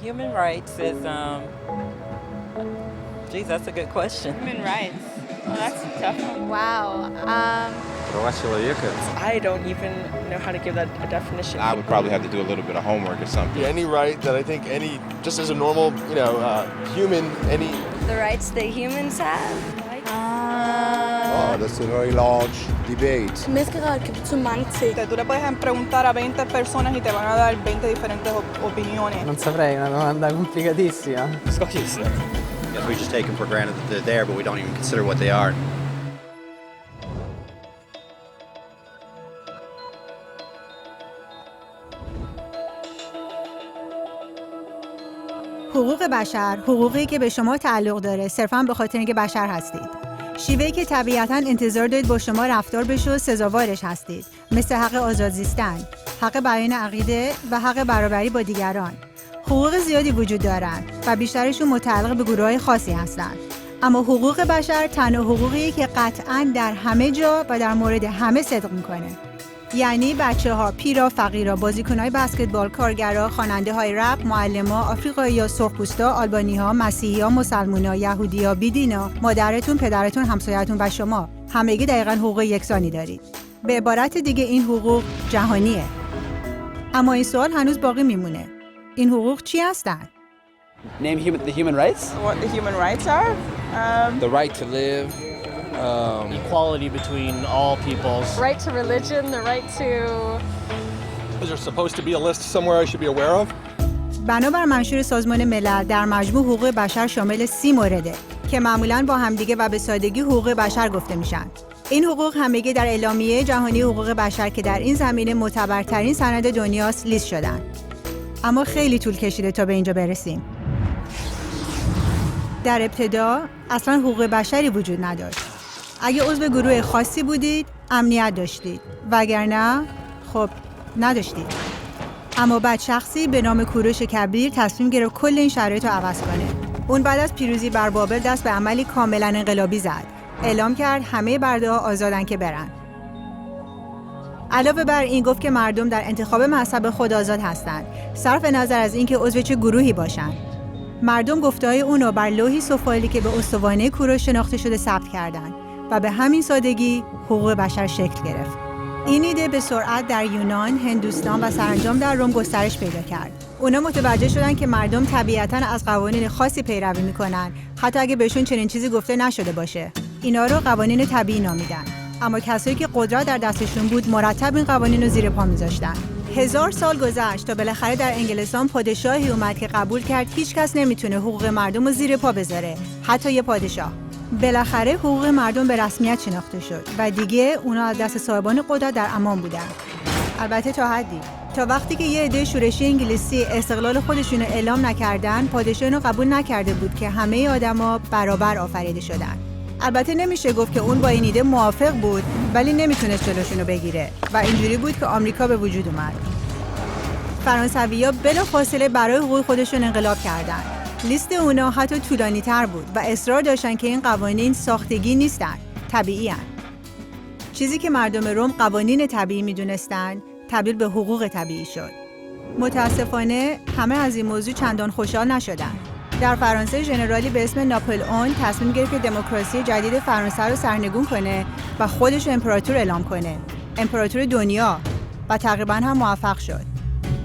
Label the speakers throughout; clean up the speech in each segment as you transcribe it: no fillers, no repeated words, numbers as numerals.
Speaker 1: Human rights is, geez, that's a good question.
Speaker 2: Human rights. Well, that's a tough one.
Speaker 3: Wow.
Speaker 4: Права человека.
Speaker 5: I don't even know how to give that a definition.
Speaker 6: I would probably have to do a little bit of homework or something.
Speaker 7: Any right that I think just as a normal, human, any...
Speaker 3: The rights that humans have?
Speaker 8: That's a very large debate.
Speaker 9: Mezclar que son manche.
Speaker 2: Tú le puedes preguntar a 20 personas y te van a dar 20 diferentes opiniones.
Speaker 10: Non saprei, una domanda complicatissima.
Speaker 4: Yes, we just take them for granted that they're there, but we don't even consider what they are.
Speaker 11: حقوق بشر، حقوقی که به شما تعلق داره صرفاً به خاطر اینکه بشر هستید. شیوهی که طبیعتاً انتظار دارید با شما رفتار بشه و سزاوارش هستید، مثل حق آزاد زیستن، حق بیان عقیده و حق برابری با دیگران. حقوق زیادی وجود دارند و بیشترشون متعلق به گروه‌های خاصی هستند. اما حقوق بشر تنها حقوقیه که قطعاً در همه جا و در مورد همه صدق میکنه. یعنی بچه‌ها، پیرا، فقیرا، بازیکن‌های بسکتبال، کارگرا، خواننده‌های رپ، معلم‌ها، آفریقایی‌ها، سرخپوستا، آلبانی‌ها، مسیحی‌ها، مسلمونا، یهودی‌ها، بیدینا، مادرتون، پدرتون، همسایه‌تون و شما همگی دقیقاً حقوق یکسانی دارید. به عبارت دیگه این حقوق جهانیه. اما این سوال هنوز باقی میمونه. این حقوق چی هستن؟
Speaker 10: Name the human rights?
Speaker 2: What the human rights are?
Speaker 5: The right to live.
Speaker 12: Equality between all peoples.
Speaker 9: Right to religion, the right to...
Speaker 7: Is there supposed to be a list somewhere I should be aware of?
Speaker 11: بنابر منشور سازمان ملل در مجموع حقوق بشر شامل 30 مورده که معمولاً با همدیگه و به سادگی حقوق بشر گفته میشن. این حقوق همگی در اعلامیه جهانی حقوق بشر که در این زمینه معتبرترین سند دنیاست لیست شدن. اما خیلی طول کشیده تا به اینجا برسیم. در ابتدا اصلاً حقوق بشری وجود نداشت. اگه عضو گروه خاصی بودید، امنیت داشتید. وگرنه خب نداشتید. اما بعد شخصی به نام کوروش کبیر تصمیم گرفت کل این شرایط رو عوض کنه. اون بعد از پیروزی بر بابل دست به عملی کاملا انقلابی زد. اعلام کرد همه برده‌ها آزادن که برن. علاوه بر این گفت که مردم در انتخاب مذهب خود آزاد هستند، صرف نظر از اینکه عضو چه گروهی باشن. مردم گفته‌های اونو بر لوحی سفالی که به استوانه کوروش شناخته شده ثبت کردند و به همین سادگی حقوق بشر شکل گرفت. این ایده به سرعت در یونان، هندوستان و سرانجام در روم گسترش پیدا کرد. اونا متوجه شدن که مردم طبیعتاً از قوانین خاصی پیروی میکنن، حتی اگه بهشون چنین چیزی گفته نشده باشه. اینا رو قوانین طبیعی نامیدن. اما کسایی که قدرت در دستشون بود مرتب این قوانین رو زیر پا میذاشتن. 1000 سال گذشت تا بالاخره در انگلستان پادشاهی اومد که قبول کرد هیچ کس نمیتونه حقوق مردم رو زیر پا بذاره، حتی یه پادشاه. بالاخره حقوق مردم به رسمیت شناخته شد و دیگه اونا از دست صاحبان قدرت در امان بودن. البته تا حدی. تا وقتی که یه عده شورشی انگلیسی استقلال خودشونو اعلام نکردن، پادشاه اینو قبول نکرده بود که همه آدما برابر آفریده شدن. البته نمیشه گفت که اون با این ایده موافق بود، ولی نمیتونست جلوشونو بگیره و اینجوری بود که آمریکا به وجود اومد. فرانسوی‌ها بلافاصله برای حقوق خودشون انقلاب کردند. لیست اونا حتی طولانی‌تر بود و اصرار داشتن که این قوانین ساختگی نیستن، طبیعی هستند. چیزی که مردم روم قوانین طبیعی میدونستن، تبدیل به حقوق طبیعی شد. متاسفانه همه از این موضوع چندان خوشحال نشدن. در فرانسه ژنرالی به اسم ناپلئون تصمیم گرفت که دموکراسی جدید فرانسه رو سرنگون کنه و خودش رو امپراتور اعلام کنه، امپراتور دنیا، و تقریباً هم موفق شد.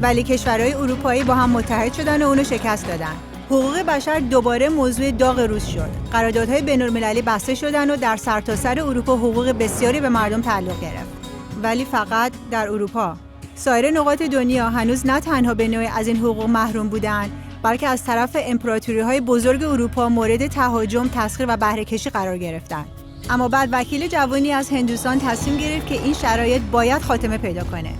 Speaker 11: ولی کشورهای اروپایی با هم متحد شدن و اونو شکست دادن. حقوق بشر دوباره موضوع داغ روز شد. قراردادهای بین‌المللی بسته شدن و در سرتاسر اروپا حقوق بسیاری به مردم تعلق گرفت. ولی فقط در اروپا. سایر نقاط دنیا هنوز نه تنها به نوعی از این حقوق محروم بودند، بلکه از طرف امپراتوری‌های بزرگ اروپا مورد تهاجم، تسخیر و بهره‌کشی قرار گرفتند. اما بعد وکیل جوانی از هندوستان تصمیم گرفت که این شرایط باید خاتمه پیدا کنه.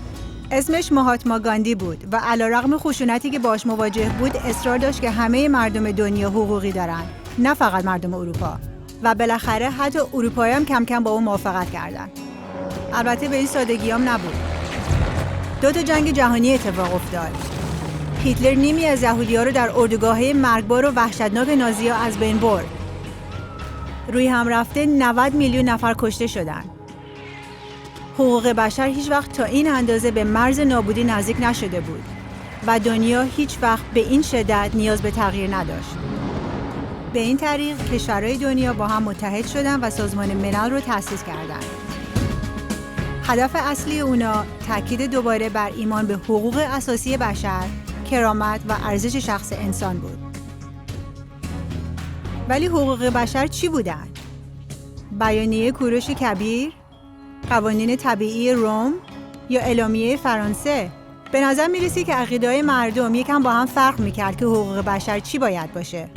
Speaker 11: اسمش مهاتما گاندی بود و علیرغم خشونتی که باش مواجه بود اصرار داشت که همه مردم دنیا حقوقی دارن، نه فقط مردم اروپا. و بالاخره حتی اروپایی هم کم کم با اون موافقت کردن. البته به این سادگی هم نبود. 2 جنگ جهانی اتفاق افتاد. هیتلر نیمی از یهودی‌ها رو در اردوگاه‌های مرگبار و وحشتناک نازی‌ها از بین برد. روی هم رفته 90 میلیون نفر کشته شدند. حقوق بشر هیچ وقت تا این اندازه به مرز نابودی نزدیک نشده بود. و دنیا هیچ وقت به این شدت نیاز به تغییر نداشت. به این طریق کشورهای دنیا با هم متحد شدن و سازمان ملل رو تأسیس کردند. هدف اصلی اونا تاکید دوباره بر ایمان به حقوق اساسی بشر، کرامت و ارزش شخص انسان بود. ولی حقوق بشر چی بودن؟ بیانیه کوروش کبیر، قوانین طبیعی روم یا اعلامیه فرانسه؟ به نظر میرسی که عقیده‌های مردم یکم با هم فرق میکرد که حقوق بشر چی باید باشه.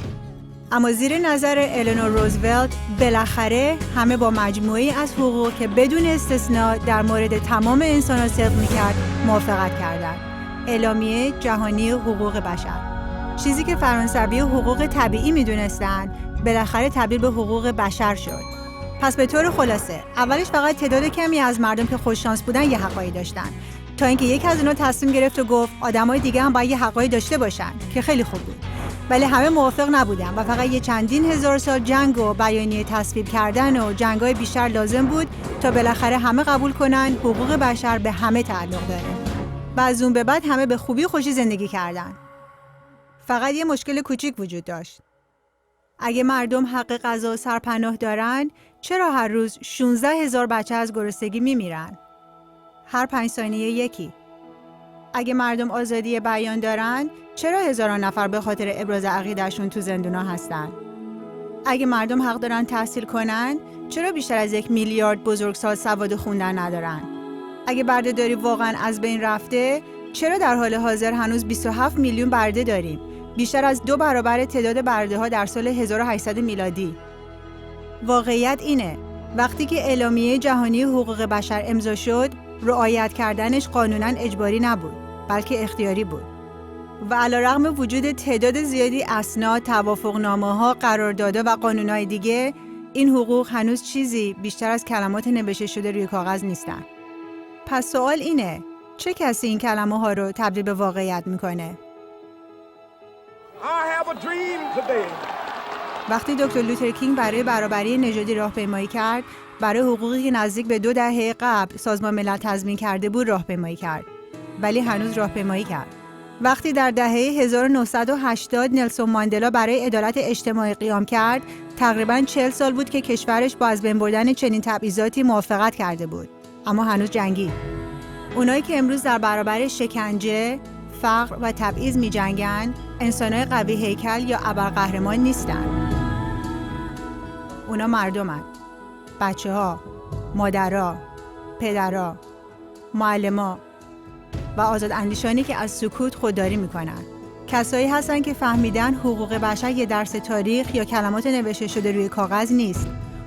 Speaker 11: اما زیر نظر النور روزولت بالاخره همه با مجموعه‌ای از حقوق که بدون استثناء در مورد تمام انسان‌ها صدق میکرد موافقت کردند. اعلامیه جهانی حقوق بشر. چیزی که فرانسوی حقوق طبیعی میدونستن بالاخره تبدیل به حقوق بشر شد. پس به طور خلاصه اولش فقط تعداد کمی از مردم که خوششانس بودن یه حقایی داشتن، تا اینکه یکی از اونها تصمیم گرفت و گفت آدمای دیگه هم باید یه حقایی داشته باشن که خیلی خوب بود. ولی همه موافق نبودن و فقط یه چندین هزار سال جنگ و بیانیه تصویب کردن و جنگ‌های بیشتر لازم بود تا بالاخره همه قبول کنن حقوق بشر به همه تعلق داره. و از اون به بعد همه به خوبی خوشی زندگی کردن. فقط یه مشکل کوچیک وجود داشت. اگه مردم حق غذا و سرپناه دارن، چرا هر روز 16,000 بچه از گرسنگی میمیرن؟ هر 5 ثانیه یکی. اگه مردم آزادی بیان دارن، چرا هزاران نفر به خاطر ابراز عقیدهشون تو زندونا هستن؟ اگه مردم حق دارن تحصیل کنن، چرا بیشتر از 1 میلیارد بزرگسال سواد خوندن ندارن؟ اگه بردهداری واقعا از بین رفته، چرا در حال حاضر هنوز 27 میلیون برده داریم؟ بیشتر از 2 برابر تعداد برده‌ها در سال 1800 میلادی. واقعیت اینه، وقتی که اعلامیه جهانی حقوق بشر امضا شد، رعایت کردنش قانوناً اجباری نبود، بلکه اختیاری بود. و علیرغم وجود تعداد زیادی اسناد، توافقنامه‌ها، قراردادها و قانون‌های دیگه، این حقوق هنوز چیزی بیشتر از کلمات نوشته شده روی کاغذ نیستن. پس سوال اینه، چه کسی این کلمه‌ها رو تبدیل به واقعیت میکنه؟ وقتی دکتر لوتر برای برابری نژادی راهپیمایی کرد، برای حقوقی که نزدیک به 2 دهه قبل سازمان ملل تضمین کرده بود راهپیمایی کرد، ولی هنوز راهپیمایی کرد. وقتی در دهه 1980 نلسون ماندلا برای عدالت اجتماعی قیام کرد، تقریباً 40 سال بود که کشورش با از بین بردن چنین تبعیضاتی موافقت کرده بود، اما هنوز جنگید. اونایی که امروز در برابر شکنجه، فقر و تبعیض می‌جنگن، انسان‌های قوی هیکل یا ابرقهرمان نیستن. اونا مردمن. بچه‌ها، مادرها، پدرها، معلم‌ها و آزاداندیشانی که از سکوت خودداری میکنن. کسایی هستن که فهمیدن حقوق بشر یه درس تاریخ یا کلمات نوشته شده روی کاغذ نیست.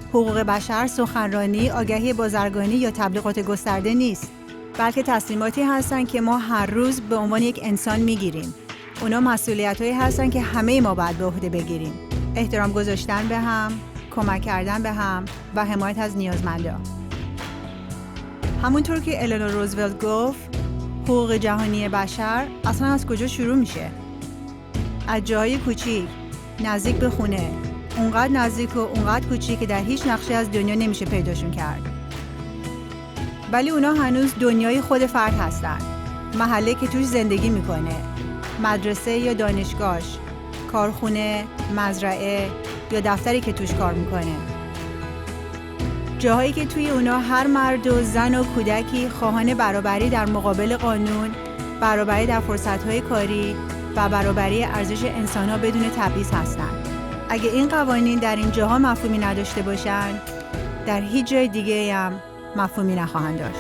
Speaker 11: حقوق بشر سخنرانی، آگهی بازرگانی یا تبلیغات گسترده نیست، بلکه تصمیماتی هستن که ما هر روز به عنوان یک انسان میگیریم. اونا مسئولیتایی هستن که همه ما باید به عهده بگیریم. احترام گذاشتن به هم، کمک کردن به هم و حمایت از نیازمندان. همونطور که النور روزولت گفت، حقوق جهانی بشر اصلا از کجا شروع میشه؟ از جاهای کوچیک، نزدیک به خونه، اونقدر نزدیک و اونقدر کوچیک که در هیچ نقشه از دنیا نمیشه پیداشون کرد. ولی اونا هنوز دنیای خود فرد هستن. محله که توش زندگی میکنه، مدرسه یا دانشگاهش، کارخونه، مزرعه یا دفتری که توش کار میکنه. جاهایی که توی اونا هر مرد و زن و کودکی خواهان برابری در مقابل قانون، برابری در فرصت‌های کاری و برابری ارزش انسان‌ها بدون تبعیض هستند. اگه این قوانین در این جاها مفهومی نداشته باشن، در هیچ جای دیگه هم مفهومی نخواهند داشت.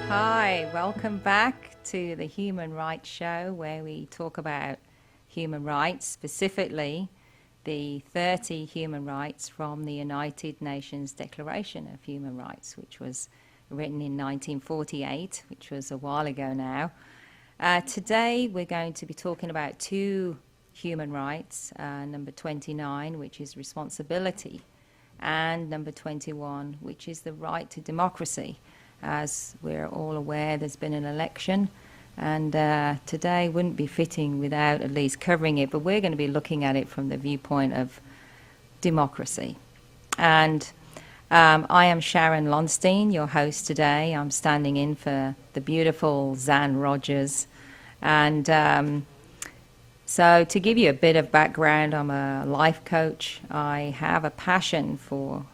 Speaker 1: Hi, welcome back to the Human Rights Show, where we talk about human rights, specifically the 30 human rights from the United Nations Declaration of Human Rights, which was written in 1948, which was a while ago now. Today we're going to be talking about 2 human rights, number 29, which is responsibility, and number 21, which is the right to democracy. As we're all aware, there's been an election And today wouldn't be fitting without at least covering it, but we're going to be looking at it from the viewpoint of democracy. And I am Sharon Lonstein, your host today. I'm standing in for the beautiful Zan Rogers. And so to give you a bit of background, I'm a life coach. I have a passion for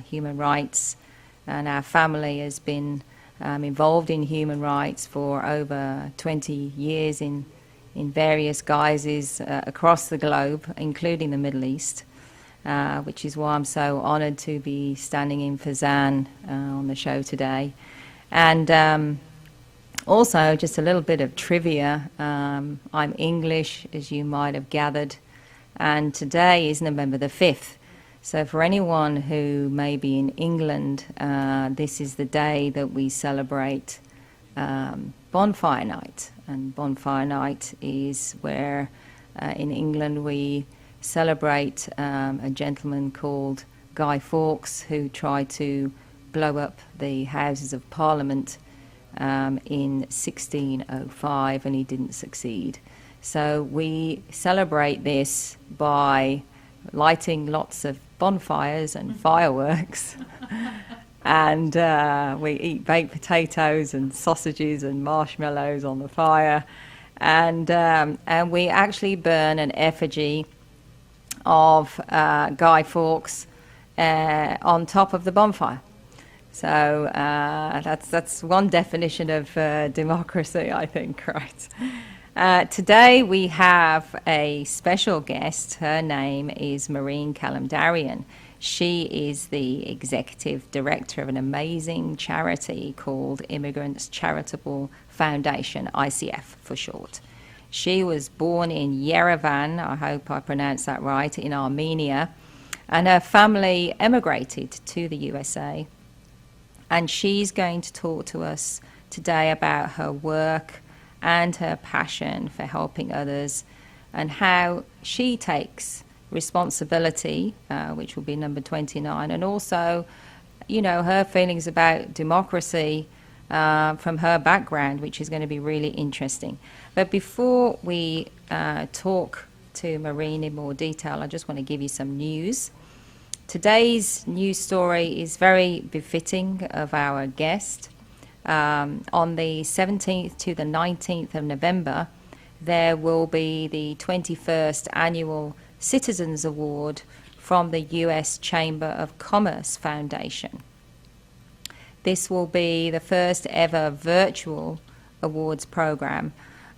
Speaker 1: human rights, and our family has been involved in human rights for over 20 years in various guises across the globe, including the Middle East, which is why I'm so honored to be standing in for Zan on the show today. And also, just a little bit of trivia. I'm English, as you might have gathered, and today is November the 5th. So for anyone who may be in England, this is the day that we celebrate Bonfire Night. And Bonfire Night is where in England we celebrate a gentleman called Guy Fawkes, who tried to blow up the Houses of Parliament in 1605, and he didn't succeed. So we celebrate this by lighting lots of bonfires and fireworks, and we eat baked potatoes and sausages and marshmallows on the fire, and we actually burn an effigy of Guy Fawkes on top of the bonfire. So that's one definition of democracy, I think, right? Today we have a special guest. Her name is Maureen Kalamdaryan. She is the executive director of an amazing charity called Immigrants Charitable Foundation, ICF for short. She was born in Yerevan, I hope I pronounced that right, in Armenia, and her family emigrated to the USA. And she's going to talk to us today about her work and her passion for helping others, and how she takes responsibility, which will be number 29, and also, you know, her feelings about democracy from her background, which is going to be really interesting. But before we talk to Maureen in more detail, I just want to give you some news. Today's news story is very befitting of our guest. On the 17th to the 19th of November, there will be the 21st Annual Citizens Award from the U.S. Chamber of Commerce Foundation. This will be the first ever virtual awards program.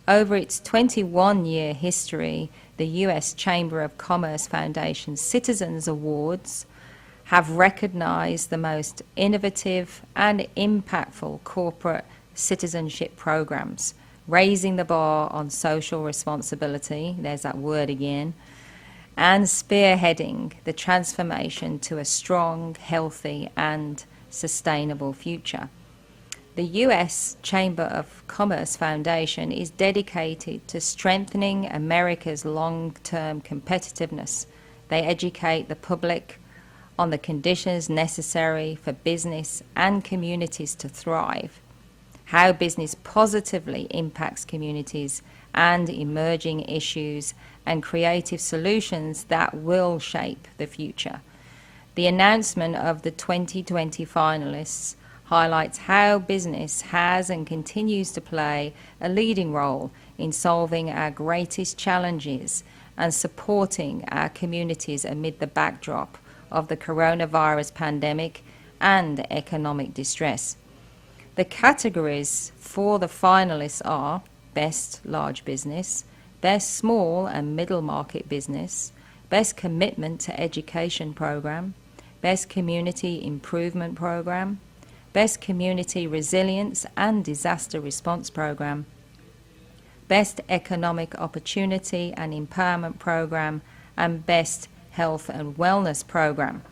Speaker 1: Over its 21-year history, the U.S. Chamber of Commerce Foundation's Citizens Awards have recognized the most innovative and impactful corporate citizenship programs, raising the bar on social responsibility, there's that word again, and spearheading the transformation to a strong, healthy, and sustainable future. The U.S. Chamber of Commerce Foundation is dedicated to strengthening America's long-term competitiveness. They educate the public on the conditions necessary for business and communities to thrive, how business positively impacts communities, and emerging issues and creative solutions that will shape the future. The announcement of the 2020 finalists highlights how business has and continues to play a leading role in solving our greatest challenges and supporting our communities amid the backdrop of the coronavirus pandemic and economic distress. The categories for the finalists are Best Large Business, Best Small and Middle Market Business, Best Commitment to Education Program, Best Community Improvement Program, Best Community Resilience and Disaster Response Program, Best Economic Opportunity and Empowerment Program, and Best Health and Wellness Program.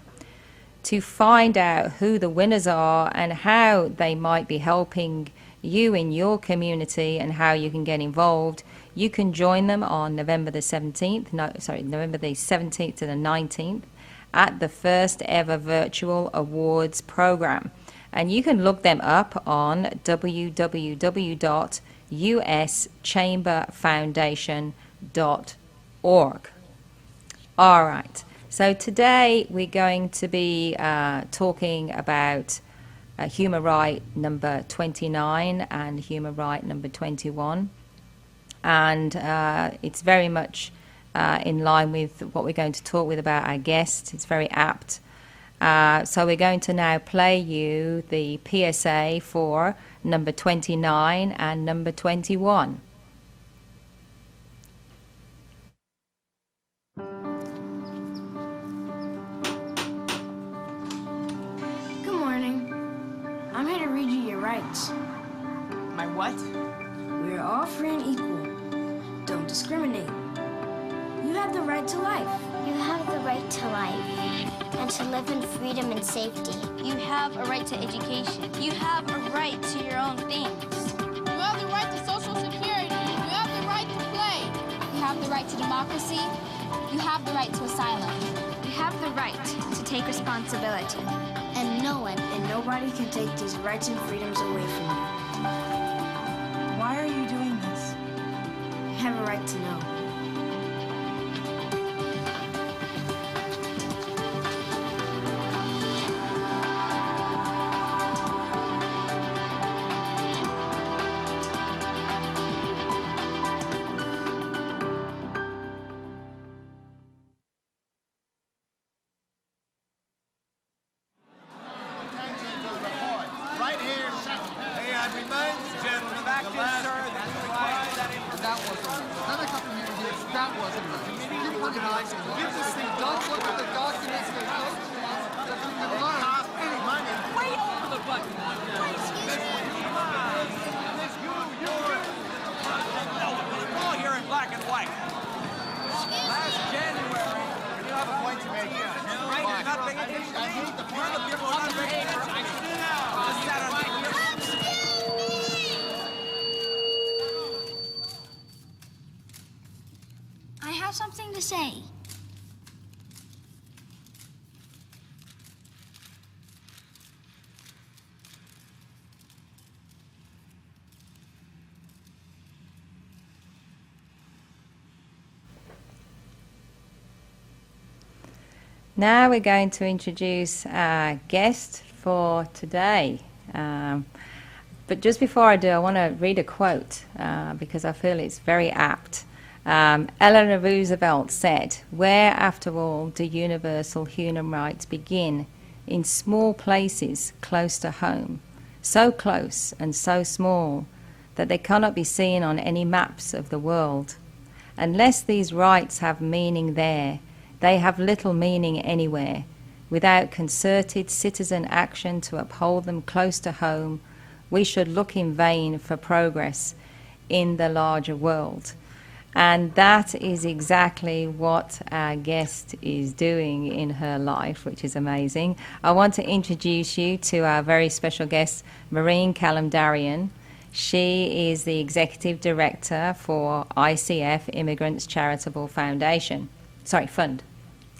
Speaker 1: To find out who the winners are and how they might be helping you in your community and how you can get involved, you can join them on November the 17th to the 19th at the first ever virtual awards program. And you can look them up on www.uscom.org. uschamberfoundation.org. All right. So today we're going to be talking about human right number 29 and human right number 21. And it's very much in line with what we're going to talk with about our guest. It's very apt. So we're going to now play you the PSA for number 29 and number 21.
Speaker 13: Good morning. I'm here to read you your rights.
Speaker 2: My what?
Speaker 13: We're all free and equal. Don't discriminate. You have the right to life.
Speaker 14: You have the right to life and to live in freedom and safety.
Speaker 15: You have a right to education. You have a right to your own things.
Speaker 16: You have the right to social security. You have the right to play.
Speaker 15: You have the right to democracy. You have the right to asylum.
Speaker 13: You have the right to take responsibility.
Speaker 14: And no one
Speaker 13: and nobody can take these rights and freedoms away from you.
Speaker 2: Why are you doing this?
Speaker 13: You have a right to know.
Speaker 14: I have something to say.
Speaker 1: Now we're going to introduce our guest for today. But just before I do, I want to read a quote because I feel it's very apt. Eleanor Roosevelt said, "Where, after all, do universal human rights begin? In small places close to home, so close and so small that they cannot be seen on any maps of the world. Unless these rights have meaning there, they have little meaning anywhere. Without concerted citizen action to uphold them close to home, we should look in vain for progress in the larger world." And that is exactly what our guest is doing in her life, which is amazing. I want to introduce you to our very special guest, Maureen Kalamdaryan. She is the Executive Director for ICF Immigrants Charitable Foundation. Sorry, Fund.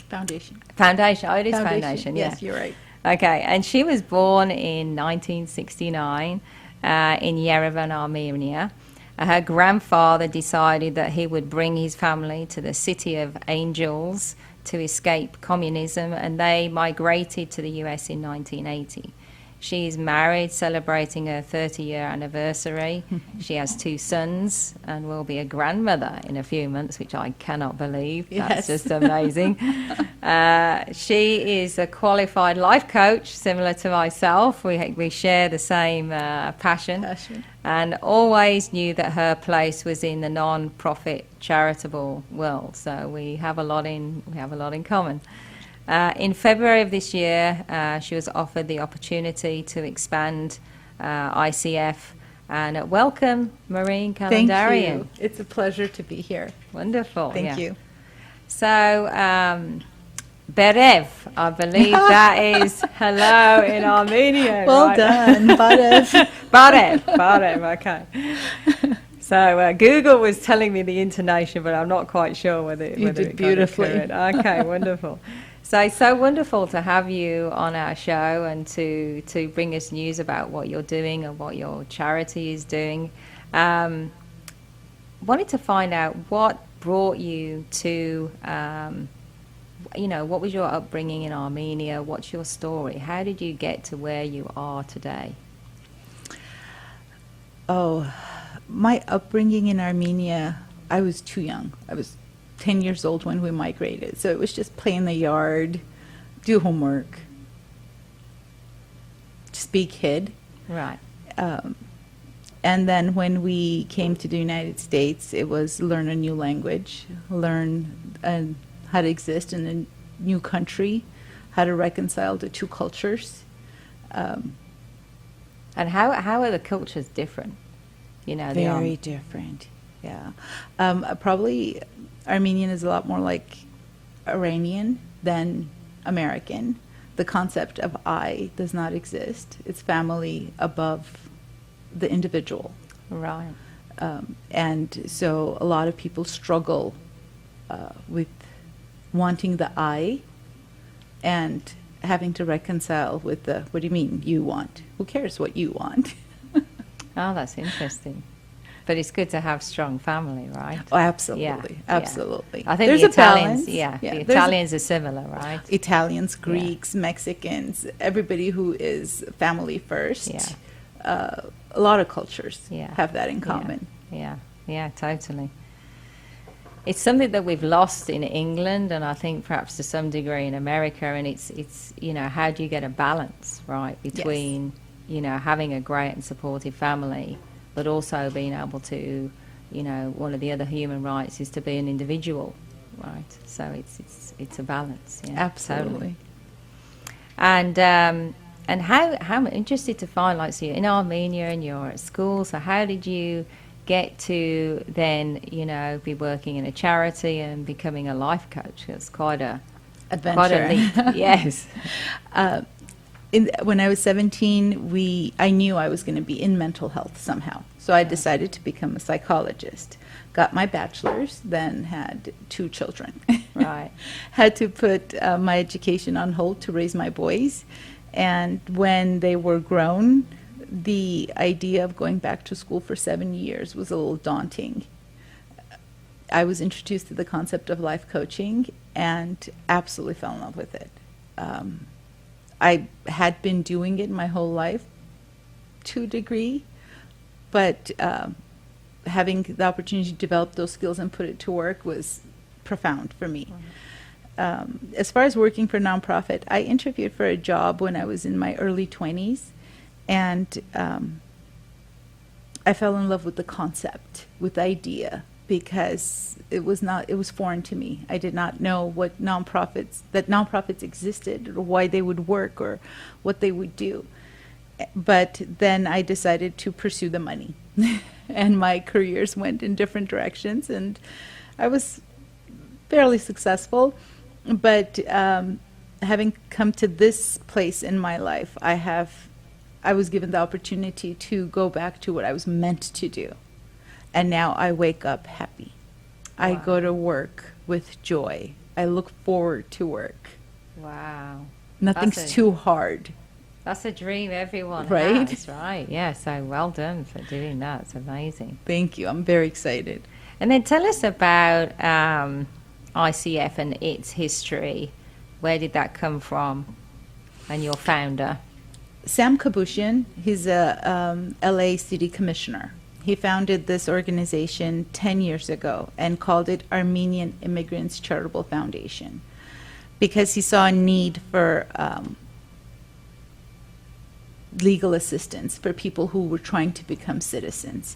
Speaker 2: Foundation.
Speaker 1: Foundation. Oh, it is Foundation,
Speaker 2: Yes,
Speaker 1: yeah.
Speaker 2: you're right.
Speaker 1: Okay, and she was born in 1969 in Yerevan, Armenia. Her grandfather decided that he would bring his family to the City of Angels to escape communism, and they migrated to the US in 1980. She is married, celebrating her 30-year anniversary. She has 2 sons and will be a grandmother in a few months, which I cannot believe. That's just amazing. She is a qualified life coach, similar to myself. We share the same passion, and always knew that her place was in the non-profit charitable world. So we have a lot in common. In February of this year, she was offered the opportunity to expand ICF. And welcome, Maureen Kalamdaryan.
Speaker 2: Thank you. It's a pleasure to be here.
Speaker 1: Wonderful.
Speaker 2: Thank you.
Speaker 1: So, Berev, I believe that is hello in Armenian.
Speaker 2: Well
Speaker 1: right?
Speaker 2: done, Barev.
Speaker 1: Barev, okay. So Google was telling me the intonation, but I'm not quite sure whether
Speaker 2: You did
Speaker 1: it
Speaker 2: beautifully.
Speaker 1: got it correct. Okay, wonderful. So it's so wonderful to have you on our show and to bring us news about what you're doing and what your charity is doing. Wanted to find out what brought you to, what was your upbringing in Armenia? What's your story? How did you get to where you are today?
Speaker 17: Oh, my upbringing in Armenia, I was too young. I was 10 years old when we migrated. So it was just play in the yard, do homework, just be a kid.
Speaker 1: Right.
Speaker 17: And then when we came to the United States, it was learn a new language, learn how to exist in a new country, how to reconcile the two cultures.
Speaker 1: And how are the cultures different?
Speaker 17: Very different, yeah. Probably Armenian is a lot more like Iranian than American. The concept of I does not exist. It's family above the individual.
Speaker 1: Right.
Speaker 17: And so a lot of people struggle with wanting the I and having to reconcile with the, what do you mean you want? Who cares what you want?
Speaker 1: Oh, that's interesting. But it's good to have strong family, right?
Speaker 17: Oh, absolutely,
Speaker 1: Yeah,
Speaker 17: absolutely.
Speaker 1: I think
Speaker 17: there's
Speaker 1: the
Speaker 17: a
Speaker 1: Italians,
Speaker 17: balance.
Speaker 1: the Italians are similar, right?
Speaker 17: Italians, Greeks, Mexicans, everybody who is family first.
Speaker 1: Yeah.
Speaker 17: A lot of cultures
Speaker 1: Yeah.
Speaker 17: have that in common.
Speaker 1: Yeah, totally. It's something that we've lost in England, and I think perhaps to some degree in America. And it's how do you get a balance, right, between having a great and supportive family, but also being able to, one of the other human rights is to be an individual, right? So it's a balance. Yeah,
Speaker 17: Absolutely.
Speaker 1: Totally. And how I'm interested to find, like, so you're in Armenia and you're at school, so how did you get to then, be working in a charity and becoming a life coach? It's quite a
Speaker 17: Adventure.
Speaker 1: leap. Yes.
Speaker 17: When I was 17, I knew I was going to be in mental health somehow. So I decided to become a psychologist. Got my bachelor's, then had 2 children.
Speaker 1: Right.
Speaker 17: Had to put my education on hold to raise my boys. And when they were grown, the idea of going back to school for 7 years was a little daunting. I was introduced to the concept of life coaching and absolutely fell in love with it. I had been doing it my whole life to a degree, but having the opportunity to develop those skills and put it to work was profound for me. As far as working for a nonprofit, I interviewed for a job when I was in my early 20s, and I fell in love with the concept, with the idea, because it was foreign to me. I did not know what nonprofits existed, or why they would work, or what they would do. But then I decided to pursue the money, and my careers went in different directions, and I was fairly successful. But having come to this place in my life, I was given the opportunity to go back to what I was meant to do. And now I wake up happy. Wow. I go to work with joy. I look forward to work.
Speaker 1: Wow.
Speaker 17: Nothing's too hard.
Speaker 1: That's a dream everyone
Speaker 17: right?
Speaker 1: has, right? Yeah, so well done for doing that. It's amazing.
Speaker 17: Thank you. I'm very excited.
Speaker 1: And then tell us about ICF and its history. Where did that come from? And your founder?
Speaker 17: Sam Kabushian. He's a LA City Commissioner. He founded this organization 10 years ago and called it Armenian Immigrants Charitable Foundation because he saw a need for legal assistance for people who were trying to become citizens.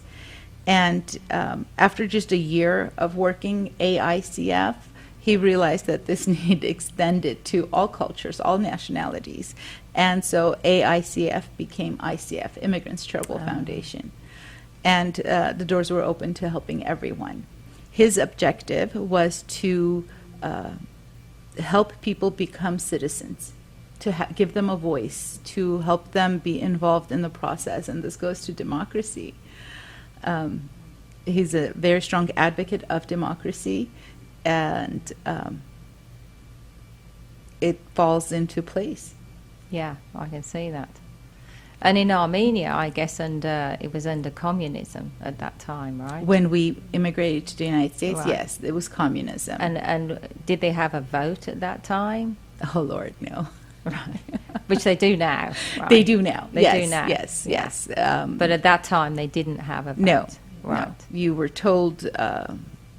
Speaker 17: And after just a year of working AICF, he realized that this need extended to all cultures, all nationalities. And so AICF became ICF, Immigrants Charitable Foundation. And the doors were open to helping everyone. His objective was to help people become citizens, to give them a voice, to help them be involved in the process, and this goes to democracy. He's a very strong advocate of democracy, and it falls into place.
Speaker 1: Yeah, I can see that. And in Armenia, I guess it was under communism at that time, right?
Speaker 17: When we immigrated to the United States,
Speaker 1: Right.
Speaker 17: yes, it was communism.
Speaker 1: And did they have a vote at that time?
Speaker 17: Oh Lord, no.
Speaker 1: Which they do now. Right?
Speaker 17: They do now.
Speaker 1: They
Speaker 17: yes,
Speaker 1: do now.
Speaker 17: Yes.
Speaker 1: But at that time, they didn't have a vote.
Speaker 17: No,
Speaker 1: Right.
Speaker 17: no. You were told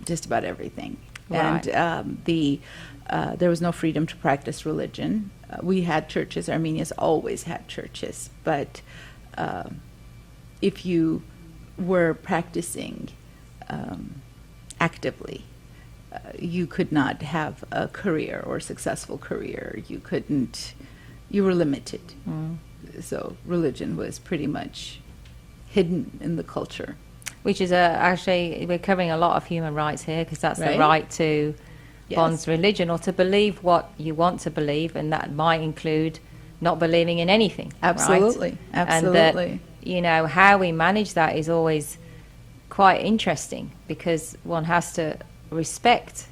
Speaker 17: just about everything,
Speaker 1: Right.
Speaker 17: and there was no freedom to practice religion. We had churches. Armenia's always had churches, but if you were practicing actively, you could not have a career or a successful career. You couldn't. You were limited. So religion was pretty much hidden in the culture.
Speaker 1: Which is actually, we're covering a lot of human rights here, because that's the right to one's religion, or to believe what you want to believe, and that might include not believing in anything.
Speaker 17: Absolutely,
Speaker 1: right?
Speaker 17: absolutely.
Speaker 1: And that, how we manage that is always quite interesting, because one has to respect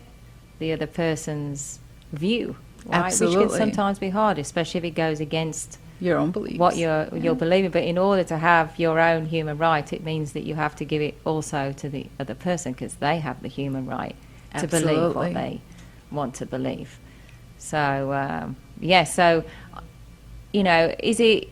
Speaker 1: the other person's view, right?
Speaker 17: Absolutely.
Speaker 1: Which can sometimes be hard, especially if it goes against
Speaker 17: your own beliefs,
Speaker 1: what you're believing. But in order to have your own human right, it means that you have to give it also to the other person, because they have the human right to believe what they want to believe. So so is it,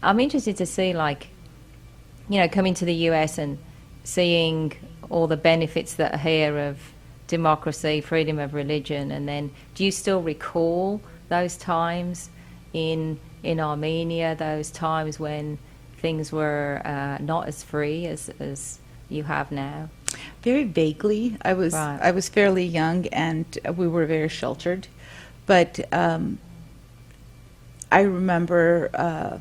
Speaker 1: I'm interested to see, coming to the US and seeing all the benefits that are here of democracy, freedom of religion, and then do you still recall those times in Armenia, those times when things were not as free as you have now?
Speaker 17: Very vaguely. I was fairly young, and we were very sheltered, but I remember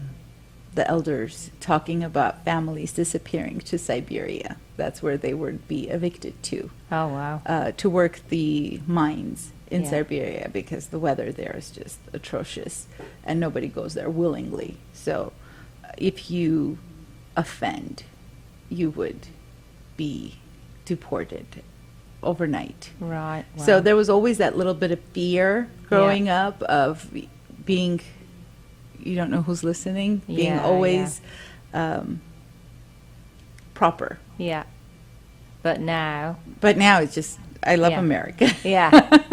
Speaker 17: the elders talking about families disappearing to Siberia. That's where they would be evicted to.
Speaker 1: Oh, wow.
Speaker 17: To work the mines in Siberia, because the weather there is just atrocious, and nobody goes there willingly. So if you offend, you would be deported overnight.
Speaker 1: Right. Wow.
Speaker 17: So there was always that little bit of fear growing up of being, you don't know who's listening, being always proper.
Speaker 1: Yeah. But now
Speaker 17: it's just, I love America.
Speaker 1: Yeah.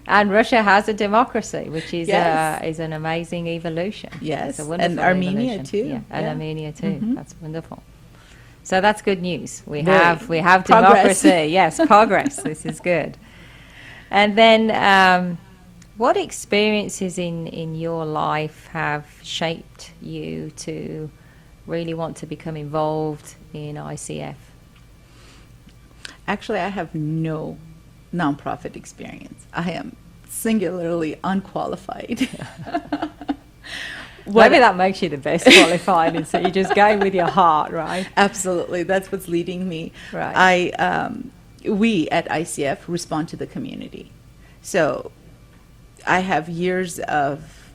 Speaker 1: And Russia has a democracy, which is is an amazing evolution.
Speaker 17: Yes.
Speaker 1: It's a wonderful
Speaker 17: and Armenia
Speaker 1: evolution.
Speaker 17: too.
Speaker 1: Yeah. And Armenia too.
Speaker 17: Mm-hmm.
Speaker 1: That's wonderful. So that's good news. We
Speaker 17: Very.
Speaker 1: have democracy. Yes, progress. This is good. And then what experiences in your life have shaped you to really want to become involved in ICF?
Speaker 17: Actually, I have no nonprofit experience. I am singularly unqualified.
Speaker 1: Maybe that makes you the best qualified, and so you just go with your heart, right?
Speaker 17: Absolutely, that's what's leading me.
Speaker 1: Right.
Speaker 17: We at ICF respond to the community. So I have years of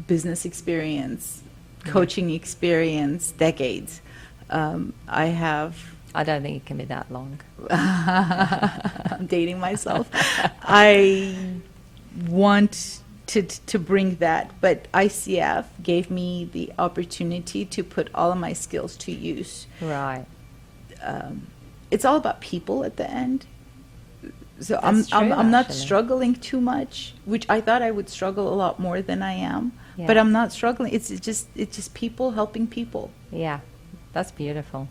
Speaker 17: business experience, coaching experience, decades.
Speaker 1: I don't think it can be that long.
Speaker 17: I'm dating myself. I want to bring that, but ICF gave me the opportunity to put all of my skills to use.
Speaker 1: Right.
Speaker 17: It's all about people at the end. So
Speaker 1: That's true,
Speaker 17: I'm not
Speaker 1: actually.
Speaker 17: struggling too much, which I thought I would struggle a lot more than I am.
Speaker 1: Yeah.
Speaker 17: But I'm not struggling. It's just people helping people.
Speaker 1: Yeah, that's beautiful.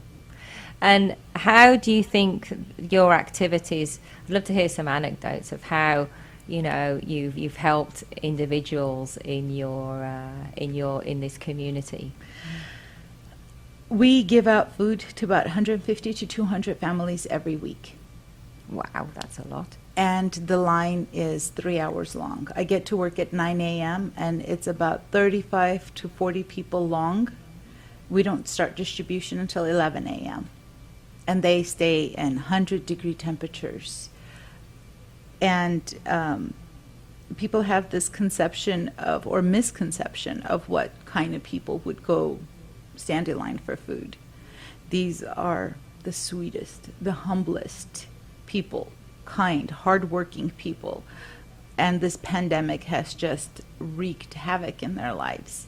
Speaker 1: And how do you think your activities? I'd love to hear some anecdotes of how you've helped individuals in this community.
Speaker 17: We give out food to about 150 to 200 families every week.
Speaker 1: Wow, that's a lot.
Speaker 17: And the line is 3 hours long. I get to work at 9 a.m. and it's about 35 to 40 people long. We don't start distribution until 11 a.m. And they stay in 100-degree temperatures. And people have this conception of, or misconception of, what kind of people would go stand in line for food. These are the sweetest, the humblest people, kind, hardworking people. And this pandemic has just wreaked havoc in their lives.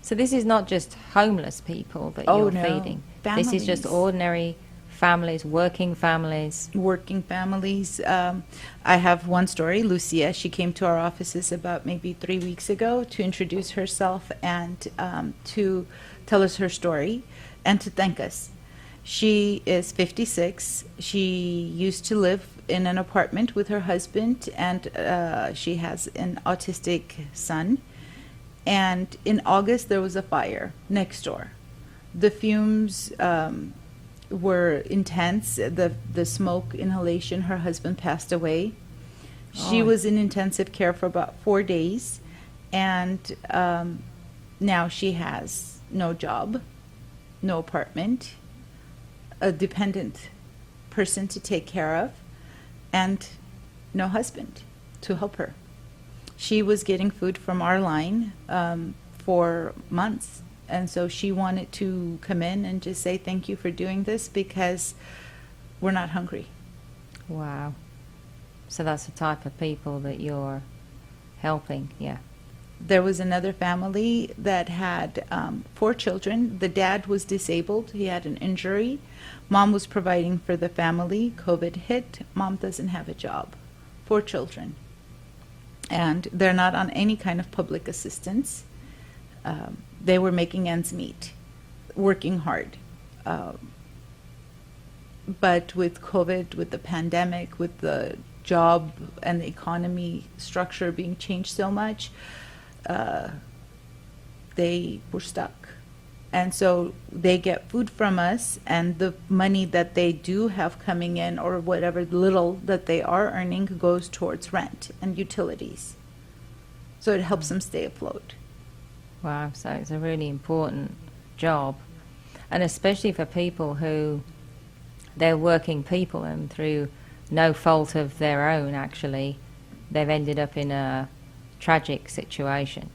Speaker 1: So this is not just homeless people that
Speaker 17: Oh,
Speaker 1: you're
Speaker 17: no.
Speaker 1: feeding. This is just
Speaker 17: Families.
Speaker 1: ordinary families, working families.
Speaker 17: Working families. I have one story. Lucia, she came to our offices about maybe 3 weeks ago to introduce herself and to tell us her story and to thank us. She is 56. She used to live in an apartment with her husband, and she has an autistic son. And in August, there was a fire next door. The fumes were intense. The smoke inhalation. Her husband passed away. She
Speaker 1: Oh.
Speaker 17: was in intensive care for about 4 days, and now she has no job, no apartment, a dependent person to take care of, and no husband to help her. She was getting food from our line for months. And so she wanted to come in and just say thank you for doing this because we're not hungry.
Speaker 1: Wow. So that's the type of people that you're helping, yeah.
Speaker 17: There was another family that had 4 children. The dad was disabled. He had an injury. Mom was providing for the family. COVID hit. Mom doesn't have a job. 4 children. And they're not on any kind of public assistance. They were making ends meet, working hard. But with COVID, with the pandemic, with the job and the economy structure being changed so much, they were stuck. And so they get food from us, and the money that they do have coming in, or whatever little that they are earning, goes towards rent and utilities. So it helps them stay afloat.
Speaker 1: Wow, so it's a really important job. And especially for people who, they're working people and through no fault of their own, actually, they've ended up in a tragic situation.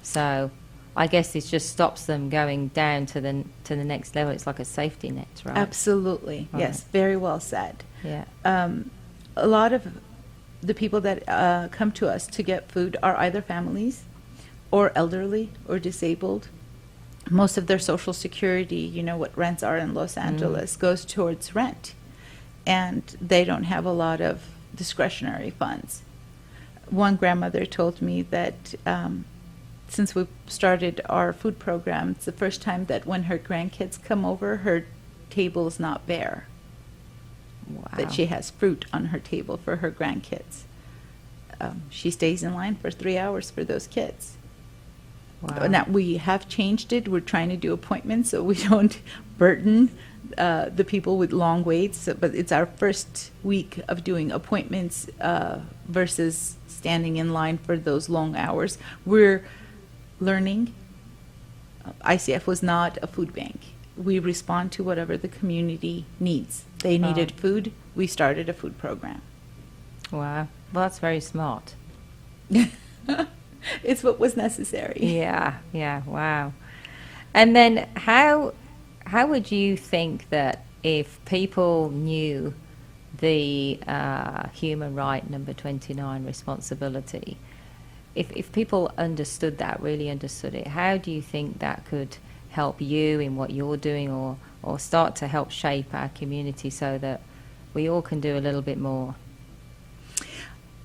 Speaker 1: So I guess this just stops them going down to the next level. It's like a safety net, right?
Speaker 17: Absolutely.
Speaker 1: Right.
Speaker 17: Yes, very well said.
Speaker 1: Yeah.
Speaker 17: A lot of the people that come to us to get food are either families or elderly or disabled. Most of their Social Security, you know what rents are in Los Angeles, goes towards rent. And they don't have a lot of discretionary funds. One grandmother told me that since we started our food program, it's the first time that when her grandkids come over, her table is not bare.
Speaker 1: Wow.
Speaker 17: That she has fruit on her table for her grandkids. She stays in line for 3 hours for those kids.
Speaker 1: Wow.
Speaker 17: Now, we have changed it. We're trying to do appointments so we don't burden the people with long waits. But it's our first week of doing appointments versus standing in line for those long hours. We're learning. ICF was not a food bank. We respond to whatever the community needs. They needed food. We started a food program.
Speaker 1: Wow. Well, that's very smart.
Speaker 17: It's what was necessary.
Speaker 1: Yeah, yeah, wow. And then how would you think that if people knew the human right number 29 responsibility, if people understood that, really understood it, how do you think that could help you in what you're doing, or start to help shape our community so that we all can do a little bit more?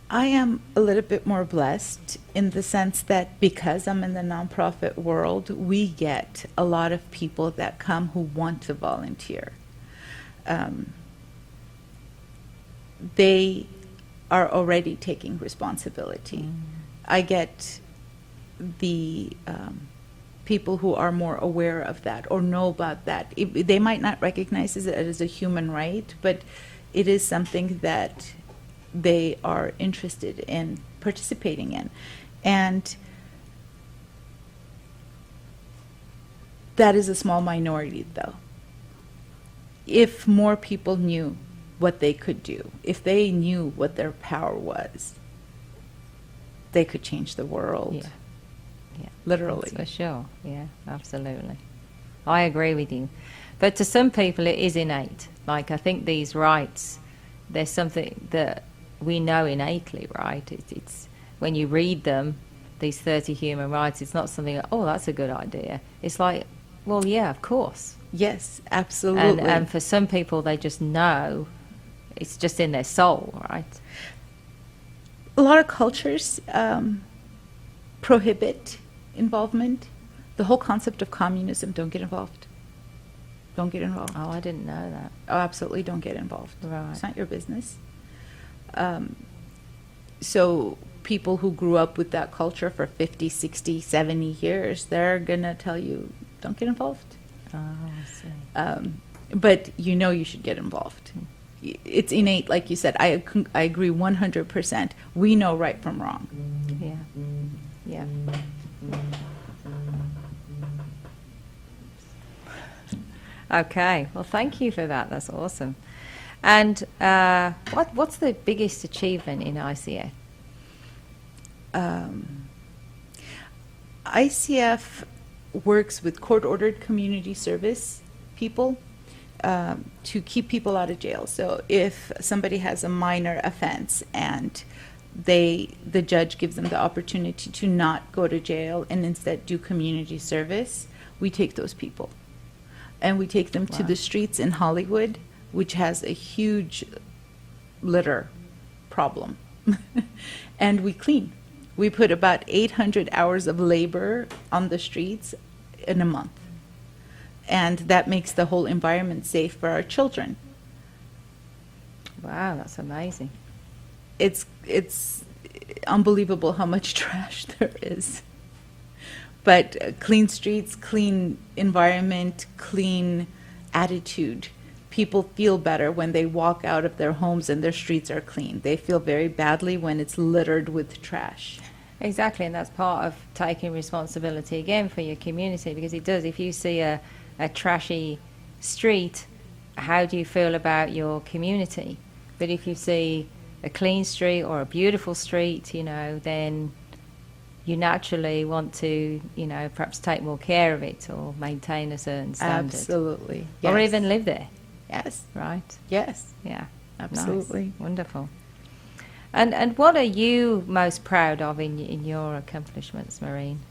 Speaker 17: I am a little bit more blessed in the sense that because I'm in the nonprofit world, we get a lot of people that come who want to volunteer. They are already taking responsibility. I get the people who are more aware of that or know about that. They might not recognize it as a human right, but it is something that they are interested in participating in. And that is a small minority, though. If more people knew what they could do, if they knew what their power was, they could change the world.
Speaker 1: Yeah. Yeah,
Speaker 17: literally.
Speaker 1: that's for sure. Yeah, absolutely. I agree with you. But to some people, it is innate. Like, I think these rights, there's something that we know innately, right? It's when you read them, these 30 human rights, it's not something like, oh, that's a good idea. It's like, well, yeah, of course.
Speaker 17: Yes, absolutely.
Speaker 1: And for some people, they just know it's just in their soul, right?
Speaker 17: A lot of cultures prohibit involvement. The whole concept of communism, don't get involved. Don't get involved.
Speaker 1: Oh, I didn't know that.
Speaker 17: Oh, absolutely, don't get involved.
Speaker 1: Right.
Speaker 17: It's not your business. So people who grew up with that culture for 50, 60, 70 years, they're going to tell you, don't get involved.
Speaker 1: Oh, I see.
Speaker 17: But you know you should get involved. It's innate, like you said. I agree 100%. We know right from wrong.
Speaker 1: Yeah. Yeah. Okay. Well, thank you for that. That's awesome. And what's the biggest achievement in ICF?
Speaker 17: ICF works with court-ordered community service people to keep people out of jail. So if somebody has a minor offense and the judge gives them the opportunity to not go to jail and instead do community service, we take those people. And we take them to the streets in Hollywood, which has a huge litter problem. And we clean. We put about 800 hours of labor on the streets in a month. And that makes the whole environment safe for our children.
Speaker 1: Wow, that's amazing.
Speaker 17: It's unbelievable how much trash there is. But clean streets, clean environment, clean attitude. People feel better when they walk out of their homes and their streets are clean. They feel very badly when it's littered with trash.
Speaker 1: Exactly, and that's part of taking responsibility again for your community, because it does. If you see a trashy street, how do you feel about your community? But if you see a clean street or a beautiful street, then you naturally want to, perhaps take more care of it or maintain a certain standard.
Speaker 17: Absolutely. Yes.
Speaker 1: Or even live there.
Speaker 17: Yes.
Speaker 1: Right?
Speaker 17: Yes.
Speaker 1: Yeah.
Speaker 17: Absolutely.
Speaker 1: Nice. Wonderful. And what are you most proud of in your accomplishments, Maureen?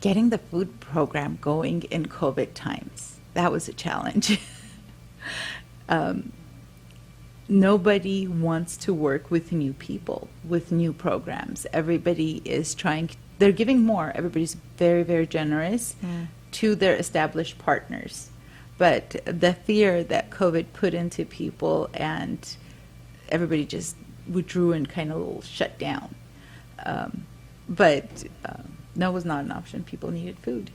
Speaker 17: Getting the food program going in COVID times. That was a challenge. Nobody wants to work with new people, with new programs. Everybody is they're giving more. Everybody's very, very generous to their established partners. But the fear that COVID put into people, and everybody just withdrew and kind of shut down. But no was not an option. People needed food.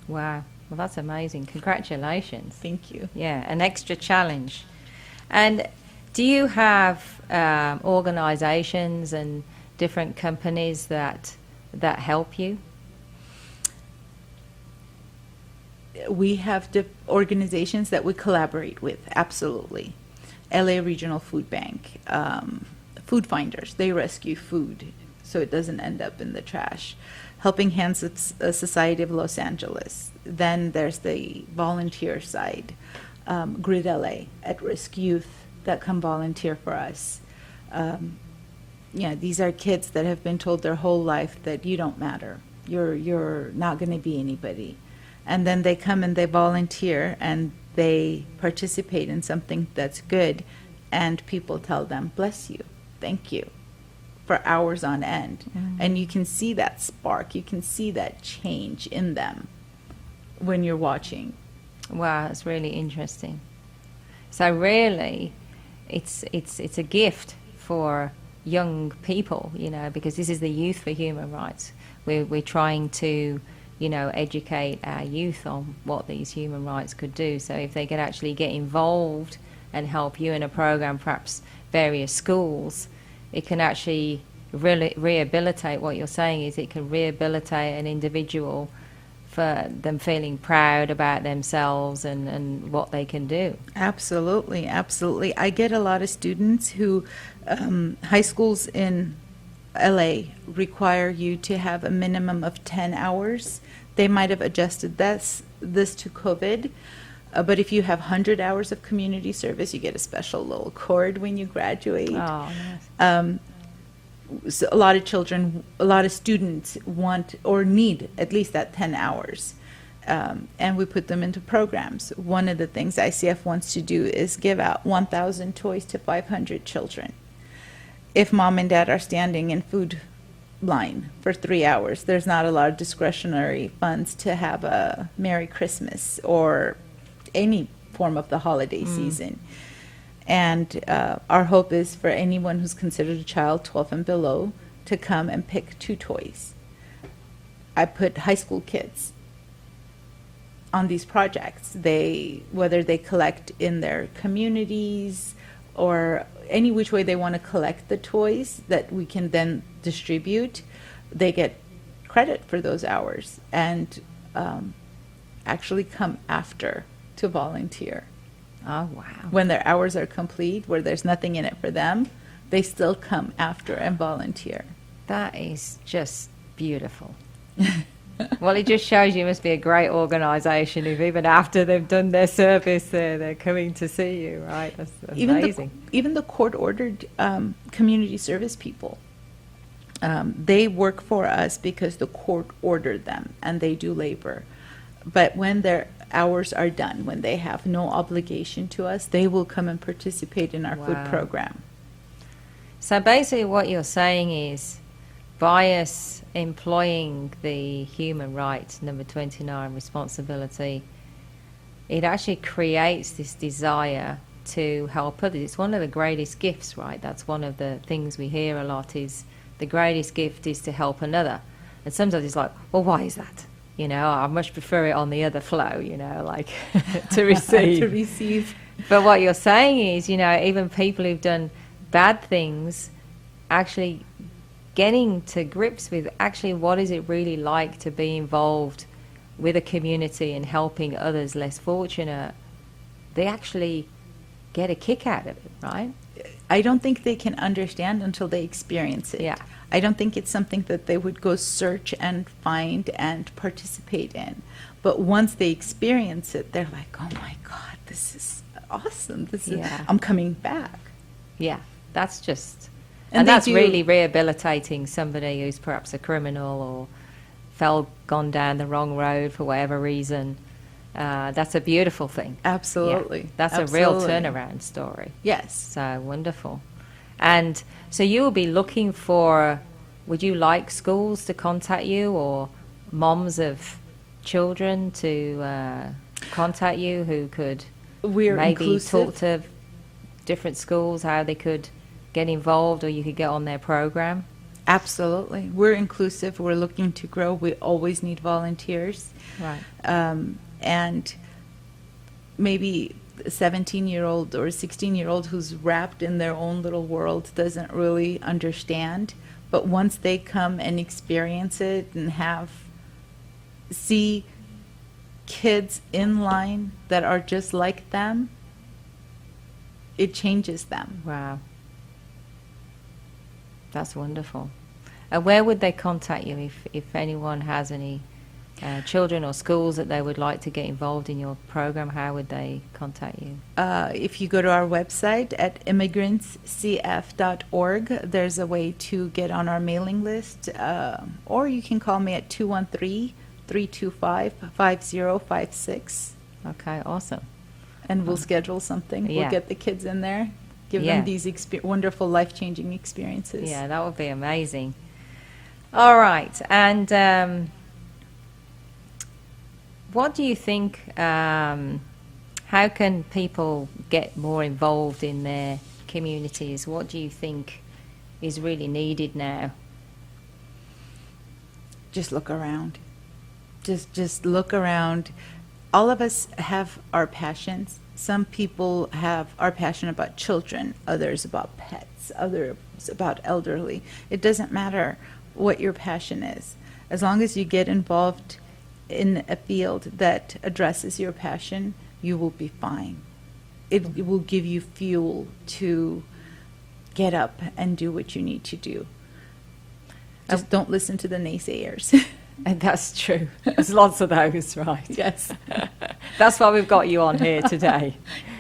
Speaker 1: Wow. Well, that's amazing. Congratulations.
Speaker 17: Thank you.
Speaker 1: Yeah, an extra challenge. And do you have organizations and different companies that help you?
Speaker 17: We have organizations that we collaborate with, absolutely. LA Regional Food Bank, Food Finders, they rescue food so it doesn't end up in the trash. Helping Hands Society of Los Angeles. Then there's the volunteer side, Grid LA, at-risk youth that come volunteer for us. These are kids that have been told their whole life that you don't matter. You're not going to be anybody. And then they come and they volunteer and they participate in something that's good, and people tell them, bless you, thank you, for hours on end. And you can see that spark, you can see that change in them when you're watching.
Speaker 1: Wow, that's really interesting. So really, it's a gift for young people, because this is the Youth for Human Rights. We're trying to, educate our youth on what these human rights could do. So if they could actually get involved and help you in a program, perhaps various schools, it can actually really rehabilitate. What you're saying is it can rehabilitate an individual for them feeling proud about themselves and what they can do.
Speaker 17: Absolutely, absolutely. I get a lot of students who, high schools in LA require you to have a minimum of 10 hours. They might have adjusted this to COVID, but if you have 100 hours of community service, you get a special little cord when you graduate.
Speaker 1: Oh, nice.
Speaker 17: a lot of children, a lot of students want or need at least that 10 hours. And we put them into programs. One of the things ICF wants to do is give out 1,000 toys to 500 children. If mom and dad are standing in food line for 3 hours, there's not a lot of discretionary funds to have a Merry Christmas or any form of the holiday season. And our hope is for anyone who's considered a child 12 and below to come and pick 2 toys. I put high school kids on these projects. Whether they collect in their communities or any which way they want to collect the toys that we can then distribute, they get credit for those hours and actually come after to volunteer.
Speaker 1: Oh, wow.
Speaker 17: When their hours are complete, where there's nothing in it for them, they still come after and volunteer.
Speaker 1: That is just beautiful. Well, it just shows you must be a great organisation if even after they've done their service, they're coming to see you, right? That's amazing.
Speaker 17: Even the court-ordered community service people, they work for us because the court ordered them, and they do labor. But when their hours are done, when they have no obligation to us, they will come and participate in our food program.
Speaker 1: So basically what you're saying is, by us employing the human rights, number 29, responsibility, it actually creates this desire to help others. It's one of the greatest gifts, right? That's one of the things we hear a lot is the greatest gift is to help another. And sometimes it's like, well, why is that? You know, I much prefer it on the other flow, you know, like to receive.
Speaker 17: To receive.
Speaker 1: But what you're saying is, you know, even people who've done bad things actually getting to grips with actually what is it really like to be involved with a community and helping others less fortunate, they actually get a kick out of it, right?
Speaker 17: I don't think they can understand until they experience it.
Speaker 1: Yeah.
Speaker 17: I don't think it's something that they would go search and find and participate in. But once they experience it, they're like, oh my God, this is awesome. This is, I'm coming back.
Speaker 1: Yeah, that's just...
Speaker 17: And
Speaker 1: And that's
Speaker 17: do-
Speaker 1: really rehabilitating somebody who's perhaps a criminal or gone down the wrong road for whatever reason. That's a beautiful thing.
Speaker 17: Absolutely.
Speaker 1: Yeah, that's a real
Speaker 17: Absolutely.
Speaker 1: turnaround story.
Speaker 17: Yes.
Speaker 1: So wonderful. And so you will be looking for, would you like schools to contact you or moms of children to contact you who could
Speaker 17: We're
Speaker 1: maybe
Speaker 17: inclusive.
Speaker 1: talk to different schools, how they could get involved or you could get on their program?
Speaker 17: Absolutely. We're inclusive. We're looking to grow. We always need volunteers.
Speaker 1: Right.
Speaker 17: And maybe a 17-year-old or a 16-year-old who's wrapped in their own little world doesn't really understand. But once they come and experience it and see kids in line that are just like them, it changes them.
Speaker 1: Wow. That's wonderful. Where would they contact you if anyone has any children or schools that they would like to get involved in your program? How would they contact you?
Speaker 17: If you go to our website at immigrantscf.org, there's a way to get on our mailing list, or you can call me at 213-325-5056.
Speaker 1: Okay, awesome.
Speaker 17: And we'll schedule something.
Speaker 1: Yeah.
Speaker 17: We'll get the kids in there, give
Speaker 1: Yeah.
Speaker 17: them these wonderful life-changing experiences.
Speaker 1: Yeah, that would be amazing. All right, and what do you think, how can people get more involved in their communities? What do you think is really needed now?
Speaker 17: Just look around. Just look around. All of us have our passions. Some people are passionate about children, others about pets, others about elderly. It doesn't matter what your passion is. As long as you get involved in a field that addresses your passion, you will be fine. It will give you fuel to get up and do what you need to do. Just don't listen to the naysayers.
Speaker 1: And that's true. There's lots of those, right?
Speaker 17: Yes.
Speaker 1: That's why we've got you on here today.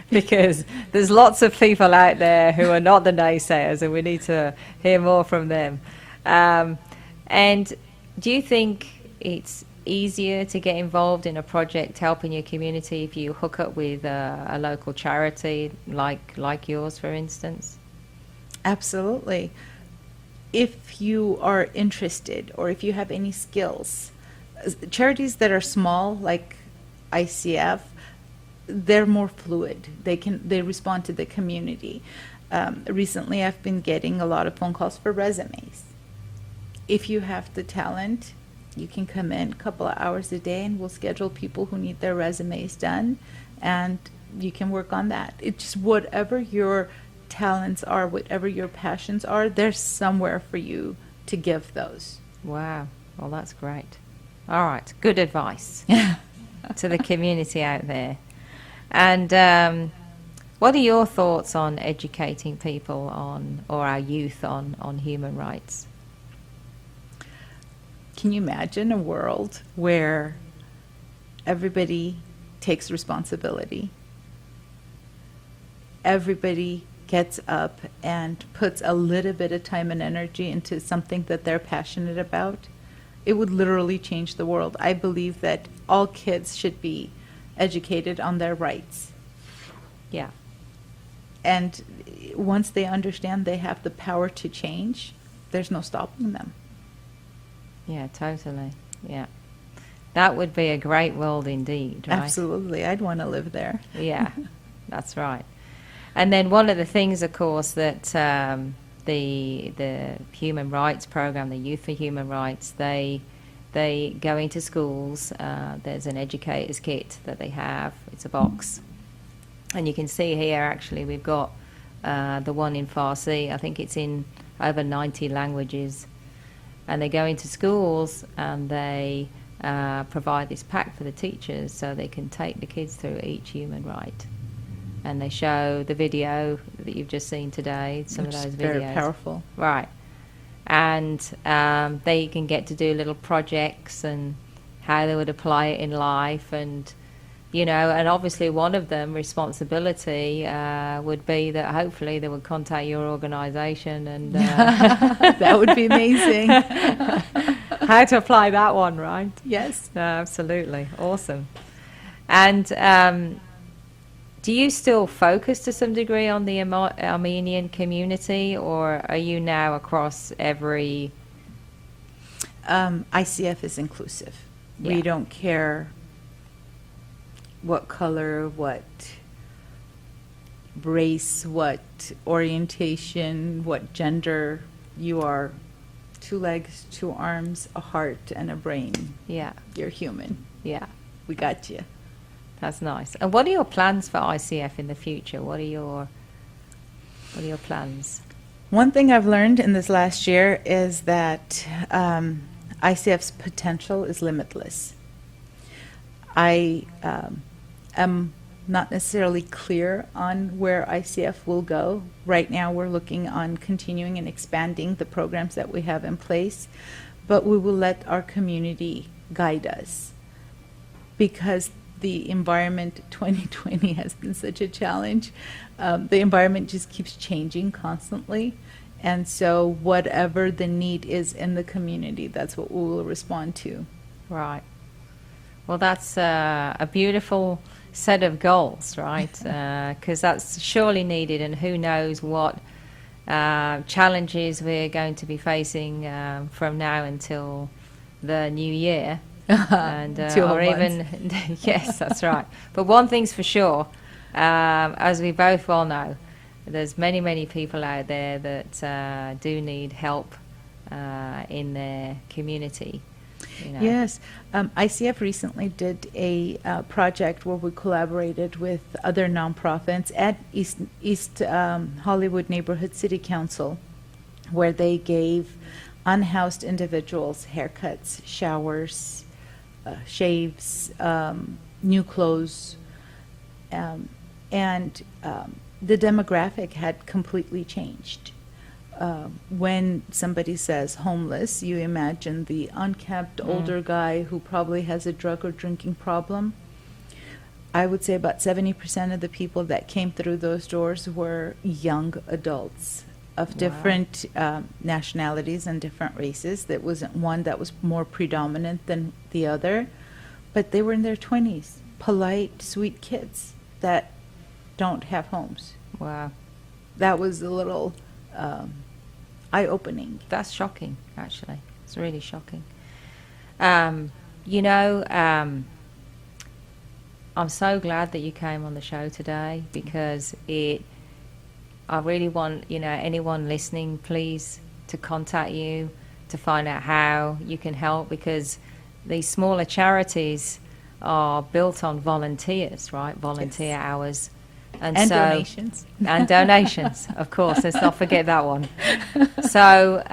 Speaker 1: because there's lots of people out there who are not the naysayers, and we need to hear more from them. And do you think it's easier to get involved in a project helping your community if you hook up with a local charity like yours, for instance?
Speaker 17: Absolutely. If you are interested or if you have any skills, charities that are small like ICF, they're more fluid. They respond to the community. Recently, I've been getting a lot of phone calls for resumes. If you have the talent, you can come in a couple of hours a day and we'll schedule people who need their resumes done, and you can work on that. It's just whatever your talents are, whatever your passions are, there's somewhere for you to give those.
Speaker 1: Wow. Well, that's great. All right. Good advice to the community out there. And what are your thoughts on educating people on, or our youth on human rights?
Speaker 17: Can you imagine a world where everybody takes responsibility? Everybody gets up and puts a little bit of time and energy into something that they're passionate about. It would literally change the world. I believe that all kids should be educated on their rights.
Speaker 1: Yeah.
Speaker 17: And once they understand they have the power to change, there's no stopping them.
Speaker 1: Yeah, totally. Yeah. That would be a great world indeed, right?
Speaker 17: Absolutely. I'd want to live there.
Speaker 1: Yeah, that's right. And then one of the things, of course, that the Human Rights Program, the Youth for Human Rights, they go into schools. There's an educator's kit that they have. It's a box. And you can see here, actually, we've got the one in Farsi. I think it's in over 90 languages. And they go into schools and they provide this pack for the teachers so they can take the kids through each human right. And they show the video that you've just seen today, some of those videos.
Speaker 17: Very powerful.
Speaker 1: Right. And they can get to do little projects and how they would apply it in life. And, you know, and obviously one of them, responsibility, would be that hopefully they would contact your organisation and...
Speaker 17: that would be amazing.
Speaker 1: How to apply that one, right?
Speaker 17: Yes.
Speaker 1: Absolutely. Awesome. And... do you still focus to some degree on the Armenian community, or are you now across every...
Speaker 17: ICF is inclusive.
Speaker 1: Yeah.
Speaker 17: We don't care what color, what race, what orientation, what gender you are. 2 legs, 2 arms, a heart, and a brain.
Speaker 1: Yeah.
Speaker 17: You're human.
Speaker 1: Yeah.
Speaker 17: We got you.
Speaker 1: That's nice. And what are your plans for ICF in the future? What are your plans?
Speaker 17: One thing I've learned in this last year is that ICF's potential is limitless. I am not necessarily clear on where ICF will go. Right now we're looking on continuing and expanding the programs that we have in place, but we will let our community guide us, because the environment 2020 has been such a challenge. The environment just keeps changing constantly. And so whatever the need is in the community, that's what we will respond to.
Speaker 1: Right. Well, that's a beautiful set of goals, right? Because that's surely needed, and who knows what challenges we're going to be facing from now until the new year. And or even yes, that's right. But one thing's for sure, as we both well know, there's many people out there that do need help in their community. You know.
Speaker 17: Yes, ICF recently did a project where we collaborated with other nonprofits at East Hollywood Neighborhood City Council, where they gave unhoused individuals haircuts, showers, shaves, new clothes, and the demographic had completely changed. When somebody says homeless, you imagine the unkempt older guy who probably has a drug or drinking problem. I would say about 70% of the people that came through those doors were young adults of different nationalities and different races. There wasn't one that was more predominant than the other, but they were in their 20s, polite, sweet kids that don't have homes.
Speaker 1: Wow.
Speaker 17: That was a little eye-opening.
Speaker 1: That's shocking, actually. It's really shocking. I'm so glad that you came on the show today, because I really want, anyone listening, please, to contact you to find out how you can help, because these smaller charities are built on volunteers, right? Volunteer hours. And
Speaker 17: donations.
Speaker 1: And donations, of course. Let's not forget that one. So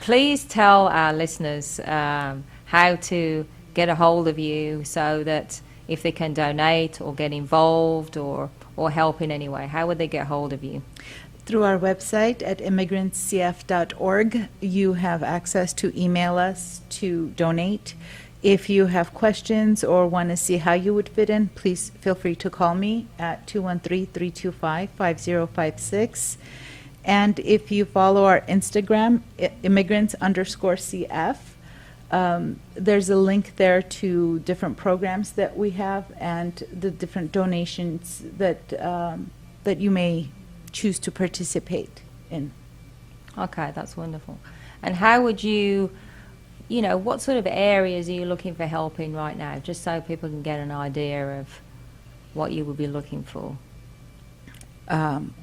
Speaker 1: please tell our listeners how to get a hold of you, so that if they can donate or get involved or help in any way, how would they get hold of you?
Speaker 17: Through our website at immigrantscf.org, you have access to email us to donate. If you have questions or want to see how you would fit in, please feel free to call me at 213-325-5056. And if you follow our Instagram, immigrants_CF, there's a link there to different programs that we have and the different donations that you may choose to participate in.
Speaker 1: Okay, that's wonderful. And how would you, what sort of areas are you looking for help in right now, just so people can get an idea of what you would be looking for?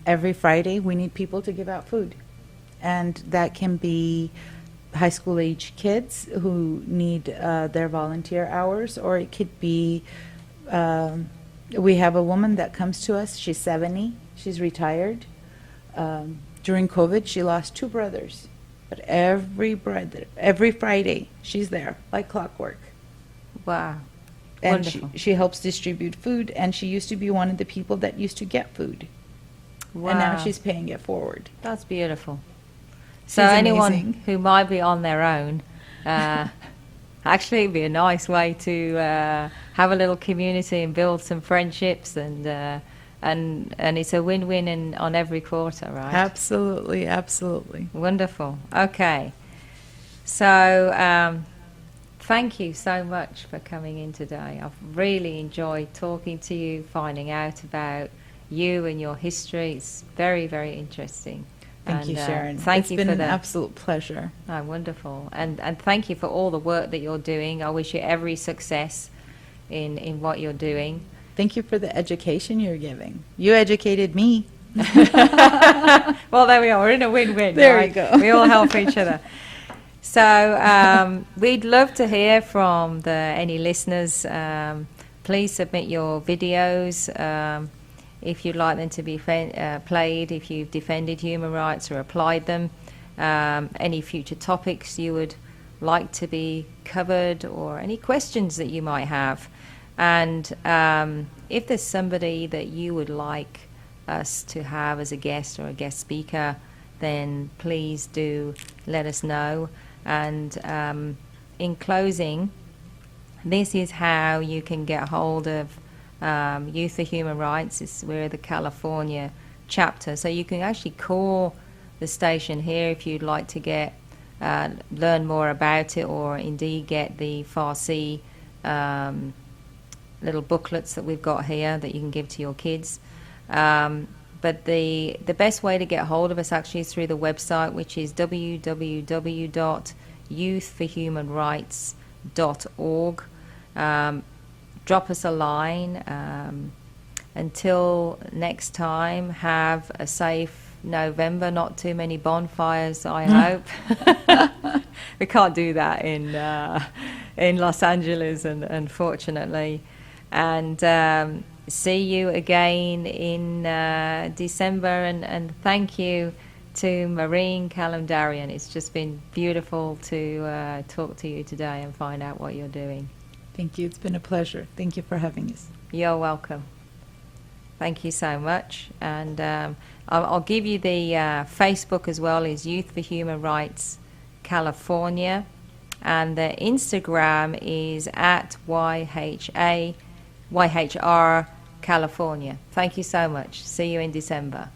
Speaker 17: Every Friday, we need people to give out food. And that can be high school age kids who need their volunteer hours, or it could be, we have a woman that comes to us, she's 70, she's retired. During COVID, she lost 2 brothers. But every Friday, she's there, like clockwork.
Speaker 1: Wow.
Speaker 17: And
Speaker 1: Wonderful.
Speaker 17: she helps distribute food, and she used to be one of the people that used to get food.
Speaker 1: Wow.
Speaker 17: And now she's paying it forward.
Speaker 1: That's beautiful. So
Speaker 17: She's
Speaker 1: anyone
Speaker 17: amazing.
Speaker 1: who might be on their own, actually it'd be a nice way to have a little community and build some friendships, and it's a win-win on every quarter, right?
Speaker 17: Absolutely, absolutely.
Speaker 1: Wonderful. Okay. So thank you so much for coming in today. I've really enjoyed talking to you, finding out about you and your history. It's very, very interesting.
Speaker 17: Thank you, Sharon.
Speaker 1: Thank you
Speaker 17: for
Speaker 1: for
Speaker 17: an
Speaker 1: the
Speaker 17: absolute pleasure.
Speaker 1: Oh, wonderful. And thank you for all the work that you're doing. I wish you every success in what you're doing.
Speaker 17: Thank you for the education you're giving. You educated me.
Speaker 1: Well, there we are. We're in a win-win.
Speaker 17: There
Speaker 1: right?
Speaker 17: you go.
Speaker 1: We all help each other. So we'd love to hear from any listeners. Please submit your videos. If you'd like them to be played, if you've defended human rights or applied them, any future topics you would like to be covered, or any questions that you might have. And if there's somebody that you would like us to have as a guest or a guest speaker, then please do let us know. And in closing, this is how you can get hold of Youth for Human Rights. We're the California chapter, so you can actually call the station here if you'd like to learn more about it, or indeed get the Farsi little booklets that we've got here that you can give to your kids. But the best way to get hold of us actually is through the website, which is www.youthforhumanrights.org. Drop us a line. Until next time, have a safe November. Not too many bonfires, I hope. We can't do that in Los Angeles, unfortunately. And see you again in December. And thank you to Marine Kalamdaryan. It's just been beautiful to talk to you today and find out what you're doing.
Speaker 17: Thank you. It's been a pleasure. Thank you for having us.
Speaker 1: You're welcome. Thank you so much. And I'll give you the Facebook as well, is Youth for Human Rights California. And the Instagram is at YHR California. Thank you so much. See you in December.